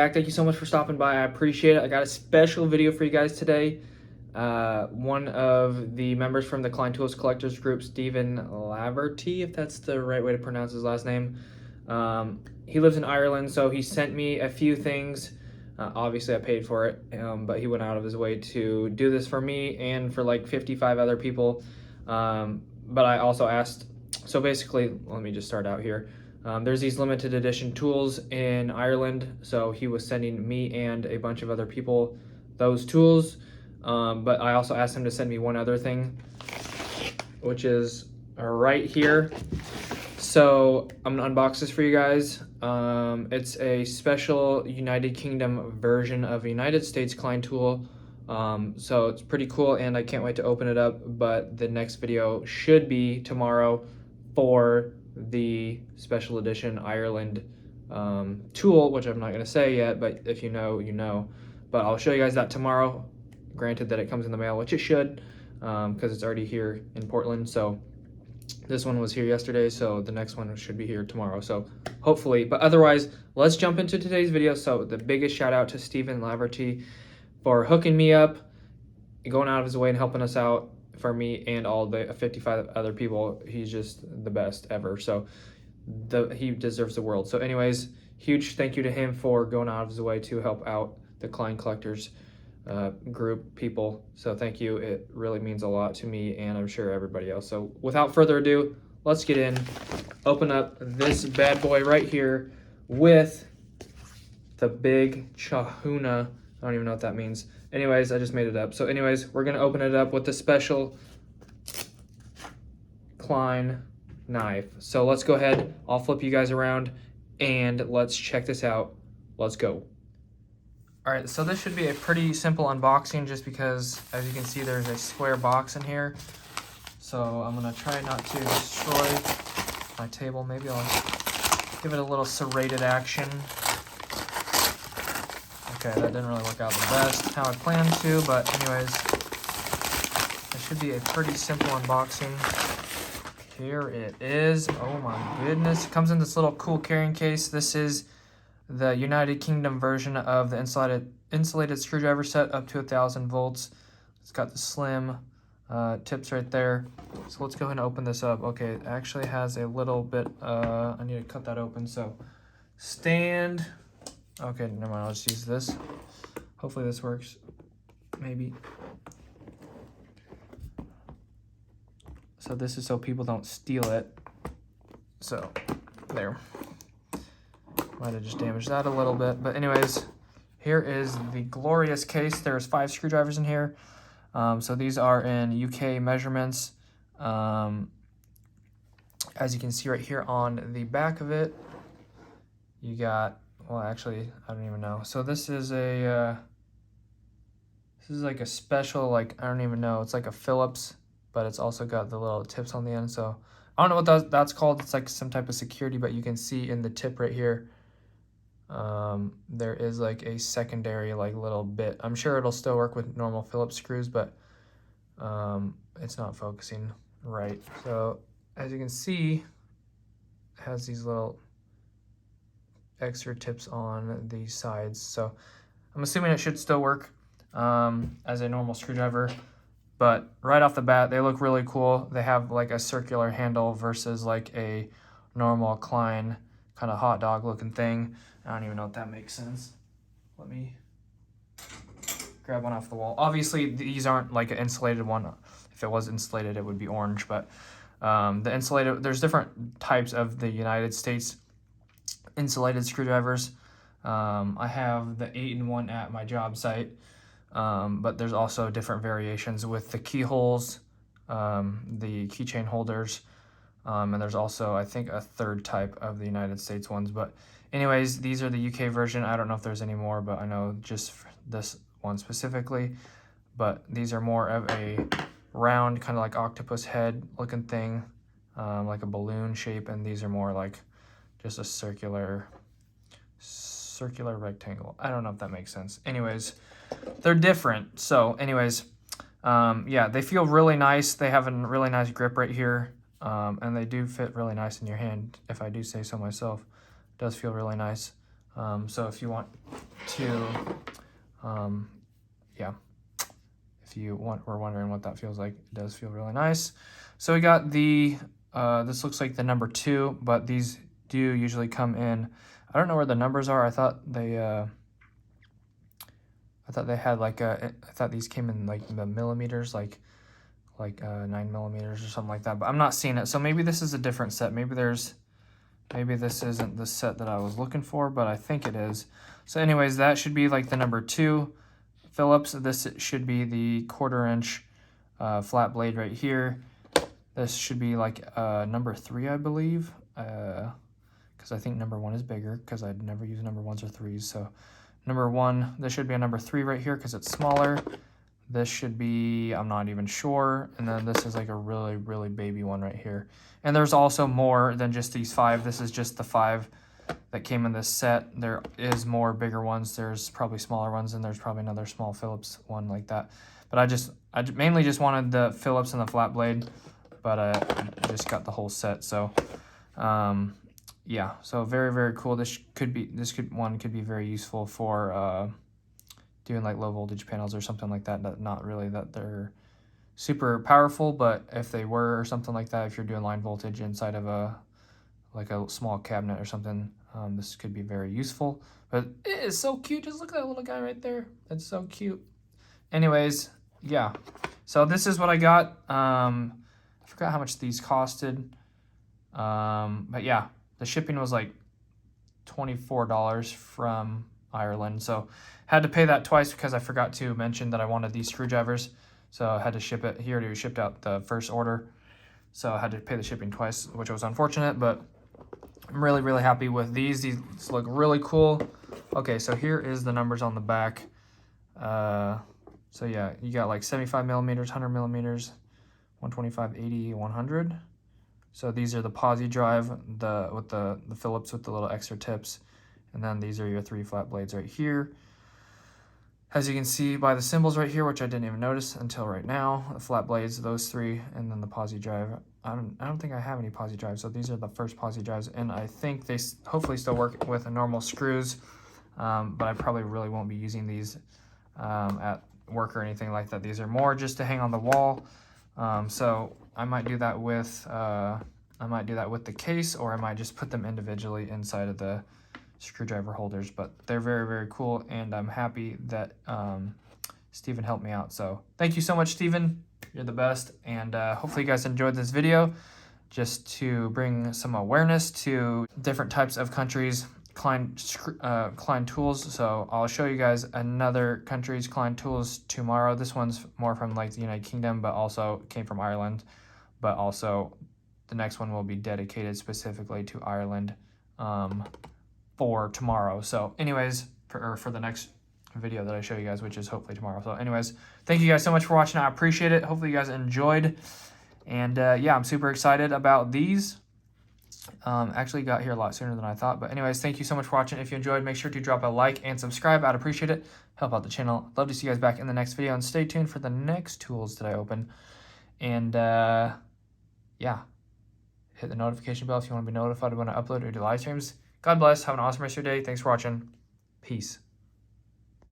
back. Thank you so much for stopping by. I appreciate it. I got a special video for you guys today. One of the members from the Klein Tools Collectors Group, Stephen Laverty, if that's the right way to pronounce his last name. He lives in Ireland, so he sent me a few things. Obviously, I paid for it, but he went out of his way to do this for me and for like 55 other people. But I also asked, so basically, let me just start out here. There's these limited edition tools in Ireland, so he was sending me and a bunch of other people those tools. But I also asked him to send me one other thing, which is right here. So I'm gonna unbox this for you guys. It's a special United Kingdom version of a United States Klein tool. So it's pretty cool and I can't wait to open it up, but the next video should be tomorrow for the special edition Ireland tool, which I'm not gonna say yet, but if you know, you know. But I'll show you guys that tomorrow, granted that it comes in the mail, which it should, because it's already here in Portland. So this one was here yesterday, so the next one should be here tomorrow. So hopefully, but otherwise, let's jump into today's video. So the biggest shout out to Stephen Laverty for hooking me up, going out of his way and helping us out for me and all the 55 other people. He's just the best ever. So he deserves the world. So anyways, huge thank you to him for going out of his way to help out the Klein Collectors group people. So thank you. It really means a lot to me and I'm sure everybody else. So without further ado, let's get in, open up this bad boy right here with the big chahuna. I don't even know what that means. Anyways, I just made it up. So anyways, we're gonna open it up with the special Klein knife. So let's go ahead, I'll flip you guys around and let's check this out. Let's go. All right, so this should be a pretty simple unboxing just because, as you can see, there's a square box in here. So I'm gonna try not to destroy my table. Maybe I'll give it a little serrated action. Okay, that didn't really work out the best how I planned to, but anyways, it should be a pretty simple unboxing. Here it is. Oh my goodness. It comes in this little cool carrying case. This is the United Kingdom version of the insulated screwdriver set up to 1,000 volts. It's got the slim tips right there. So let's go ahead and open this up. Okay, it actually has a little bit, I need to cut that open. So stand, okay, never mind, I'll just use this. Hopefully this works, maybe. So this is so people don't steal it. So there. Might have just damaged that a little bit, but anyways, here is the glorious case. There's 5 screwdrivers in here. So these are in UK measurements. As you can see right here on the back of it, you got, well, actually, I don't even know. So this is a, this is like a special, like, I don't even know. It's like a Phillips, but it's also got the little tips on the end. So I don't know what that's called. It's like some type of security, but you can see in the tip right here, there is like a secondary like little bit. I'm sure it'll still work with normal Phillips screws, but it's not focusing right. So as you can see, it has these little extra tips on the sides. So I'm assuming it should still work as a normal screwdriver, but right off the bat, they look really cool. They have like a circular handle versus like a normal Klein kind of hot dog looking thing. I don't even know if that makes sense. Let me grab one off the wall. Obviously, these aren't like an insulated one. If it was insulated, it would be orange, but the insulated, there's different types of the United States insulated screwdrivers. I have the 8-in-1 at my job site, but there's also different variations with the keyholes, the keychain holders, and there's also, I think, a third type of the United States ones. But anyways, these are the UK version. I don't know if there's any more, but I know just this one specifically. But these are more of a round, kind of like octopus head looking thing, like a balloon shape. And these are more like just a circular rectangle. I don't know if that makes sense. Anyways, they're different. So anyways, yeah, they feel really nice. They have a really nice grip right here. And they do fit really nice in your hand, if I do say so myself. It does feel really nice. So if you want to, yeah, if you were wondering what that feels like, it does feel really nice. So we got the, this looks like the number 2, but these do usually come in, I don't know where the numbers are. I thought they had like I thought these came in like the millimeters, like 9 millimeters or something like that, but I'm not seeing it. So maybe this is a different set. Maybe this isn't the set that I was looking for, but I think it is. So anyways, that should be like the number 2 Phillips. This should be the 1/4 inch flat blade right here. This should be like number 3, I believe, because I think number 1 is bigger, because I'd never use number 1s or 3s. So number 1, this should be a number 3 right here because it's smaller. This should be, I'm not even sure. And then this is like a really, really baby one right here. And there's also more than just these 5. This is just the 5 that came in this set. There is more bigger ones. There's probably smaller ones, and there's probably another small Phillips one like that. But I mainly just wanted the Phillips and the flat blade, but I just got the whole set. So, yeah, so very, very cool. This could be very useful for doing like low voltage panels or something like that. Not really that they're super powerful, but if they were or something like that, if you're doing line voltage inside of a small cabinet or something, this could be very useful. But it is so cute. Just look at that little guy right there. It's so cute. Anyways, yeah. So this is what I got. I forgot how much these costed. But yeah, the shipping was like $24 from Ireland. So had to pay that twice because I forgot to mention that I wanted these screwdrivers. So I had to ship it. He already shipped out the first order, so I had to pay the shipping twice, which was unfortunate, but I'm really, really happy with these. These look really cool. Okay, so here is the numbers on the back. So yeah, you got like 75 millimeters, 100 millimeters, 125, 80, 100. So these are the posi drive, with the Phillips with the little extra tips. And then these are your 3 flat blades right here. As you can see by the symbols right here, which I didn't even notice until right now, the flat blades, those 3, and then the posi drive. I don't think I have any posi drives, so these are the first posi drives, and I think they hopefully still work with normal screws, but I probably really won't be using these at work or anything like that. These are more just to hang on the wall, so I might do that with the case, or I might just put them individually inside of the screwdriver holders. But they're very, very cool, and I'm happy that Steven helped me out. So thank you so much, Steven. You're the best, and hopefully you guys enjoyed this video, just to bring some awareness to different types of countries' Klein tools. So I'll show you guys another country's Klein tools tomorrow. This one's more from like the United Kingdom, but also came from Ireland, but also the next one will be dedicated specifically to Ireland for tomorrow. So anyways, for the next video that I show you guys, which is hopefully tomorrow. So anyways, thank you guys so much for watching. I appreciate it. Hopefully you guys enjoyed. And yeah, I'm super excited about these. Actually got here a lot sooner than I thought. But anyways, thank you so much for watching. If you enjoyed, make sure to drop a like and subscribe. I'd appreciate it. Help out the channel. Love to see you guys back in the next video. And stay tuned for the next tools that I open. And yeah, hit the notification bell if you want to be notified when I upload or do live streams. God bless. Have an awesome rest of your day. Thanks for watching. Peace.